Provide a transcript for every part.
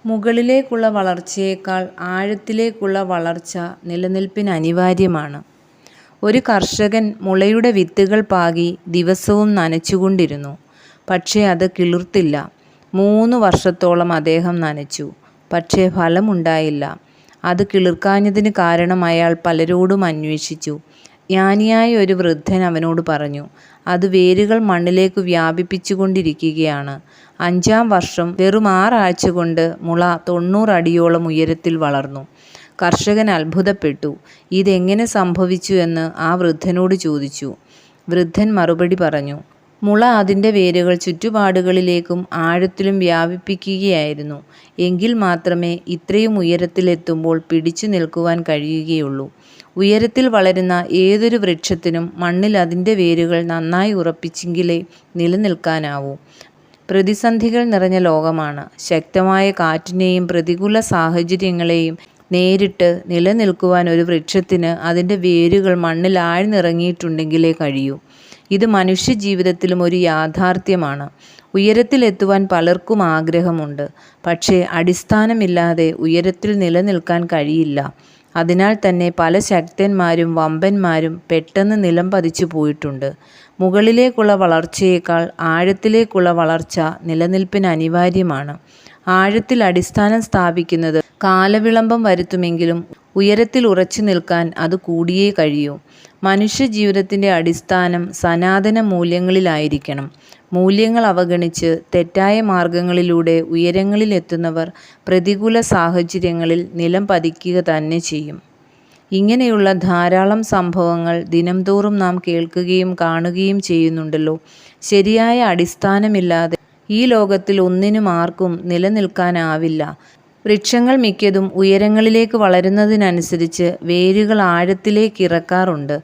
മുകളിലേക്കുള്ള വളർച്ചയേക്കാൾ ആഴത്തിലേക്കുള്ള വളർച്ച നിലനിൽപ്പിന് അനിവാര്യമാണ്. ഒരു കർഷകൻ മുളയുടെ വിത്തുകൾ പാകി ദിവസവും നനച്ചുകൊണ്ടിരുന്നു. പക്ഷേ അത് കിളിർത്തില്ല. 3 വർഷത്തോളം അദ്ദേഹം നനച്ചു. പക്ഷേ ഫലമുണ്ടായില്ല. അത് കിളിർക്കാഞ്ഞതിന് കാരണം അയാൾ പലരോടും അന്വേഷിച്ചു. ജ്ഞാനിയായ ഒരു വൃദ്ധൻ അവനോട് പറഞ്ഞു, അത് വേരുകൾ മണ്ണിലേക്ക് വ്യാപിപ്പിച്ചുകൊണ്ടിരിക്കുകയാണ്. 5-ാം വർഷം വെറും 6 ആഴ്ച കൊണ്ട് മുള 90 അടിയോളം ഉയരത്തിൽ വളർന്നു. കർഷകൻ അത്ഭുതപ്പെട്ടു. ഇതെങ്ങനെ സംഭവിച്ചു എന്ന് ആ വൃദ്ധനോട് ചോദിച്ചു. വൃദ്ധൻ മറുപടി പറഞ്ഞു, മുള അതിൻ്റെ വേരുകൾ ചുറ്റുപാടുകളിലേക്കും ആഴത്തിലും വ്യാപിപ്പിക്കുകയായിരുന്നു. എങ്കിൽ മാത്രമേ ഇത്രയും ഉയരത്തിലെത്തുമ്പോൾ പിടിച്ചു നിൽക്കുവാൻ കഴിയുകയുള്ളൂ. ഉയരത്തിൽ വളരുന്ന ഏതൊരു വൃക്ഷത്തിനും മണ്ണിൽ അതിൻ്റെ വേരുകൾ നന്നായി ഉറപ്പിച്ചെങ്കിലേ നിലനിൽക്കാനാവൂ. പ്രതിസന്ധികൾ നിറഞ്ഞ ലോകമാണ്. ശക്തമായ കാറ്റിനെയും പ്രതികൂല സാഹചര്യങ്ങളെയും നേരിട്ട് നിലനിൽക്കുവാൻ ഒരു വൃക്ഷത്തിന് അതിൻ്റെ വേരുകൾ മണ്ണിൽ ആഴ്ന്നിറങ്ങിയിട്ടുണ്ടെങ്കിലേ കഴിയൂ. ഇത് മനുഷ്യജീവിതത്തിലും ഒരു യാഥാർത്ഥ്യമാണ്. ഉയരത്തിലെത്തുവാൻ പലർക്കും ആഗ്രഹമുണ്ട്. പക്ഷേ അടിസ്ഥാനമില്ലാതെ ഉയരത്തിൽ നിലനിൽക്കാൻ കഴിയില്ല. അതിനാൽ തന്നെ പല ശക്തന്മാരും വമ്പന്മാരും പെട്ടെന്ന് നിലം പതിച്ചു പോയിട്ടുണ്ട്. മുകളിലേക്കുള്ള വളർച്ചയേക്കാൾ ആഴത്തിലേക്കുള്ള വളർച്ച നിലനിൽപ്പിന് അനിവാര്യമാണ്. ആഴത്തിൽ അടിസ്ഥാനം സ്ഥാപിക്കുന്നത് കാലവിളംബം വരുത്തുമെങ്കിലും ഉയരത്തിൽ ഉറച്ചു നിൽക്കാൻ അത് കൂടിയേ കഴിയൂ. മനുഷ്യജീവിതത്തിൻ്റെ അടിസ്ഥാനം സനാതന മൂല്യങ്ങളിലായിരിക്കണം. മൂല്യങ്ങൾ അവഗണിച്ച് തെറ്റായ മാർഗങ്ങളിലൂടെ ഉയരങ്ങളിലെത്തുന്നവർ പ്രതികൂല സാഹചര്യങ്ങളിൽ നിലം പതിക്കുക തന്നെ ചെയ്യും. ഇങ്ങനെയുള്ള ധാരാളം സംഭവങ്ങൾ ദിനംതോറും നാം കേൾക്കുകയും കാണുകയും ചെയ്യുന്നുണ്ടല്ലോ. ശരിയായ അടിസ്ഥാനമില്ലാതെ ഈ ലോകത്തിൽ ഒന്നിനും ആർക്കും നിലനിൽക്കാനാവില്ല. വൃക്ഷങ്ങൾ മിക്കതും ഉയരങ്ങളിലേക്ക് വളരുന്നതിനനുസരിച്ച് വേരുകൾ ആഴത്തിലേക്ക് ഇറക്കാറുണ്ട്.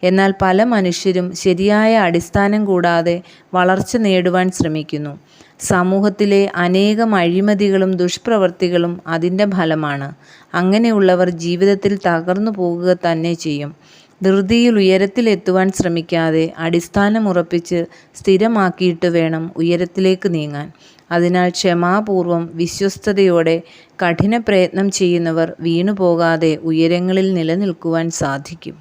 എന്നാൽ പല മനുഷ്യരും ശരിയായ അടിസ്ഥാനം കൂടാതെ വളർച്ച നേടുവാൻ ശ്രമിക്കുന്നു. സമൂഹത്തിലെ അനേകം അഴിമതികളും ദുഷ്പ്രവൃത്തികളും അതിൻ്റെ ഫലമാണ്. അങ്ങനെയുള്ളവർ ജീവിതത്തിൽ തകർന്നു പോകുക തന്നെ ചെയ്യും. ധൃതിയിൽ ഉയരത്തിലെത്തുവാൻ ശ്രമിക്കാതെ അടിസ്ഥാനമുറപ്പിച്ച് സ്ഥിരമാക്കിയിട്ട് വേണം ഉയരത്തിലേക്ക് നീങ്ങാൻ. അതിനാൽ ക്ഷമാപൂർവം വിശ്വസ്തയോടെ കഠിന പ്രയത്നം ചെയ്യുന്നവർ വീണുപോകാതെ ഉയരങ്ങളിൽ നിലനിൽക്കുവാൻ സാധിക്കും.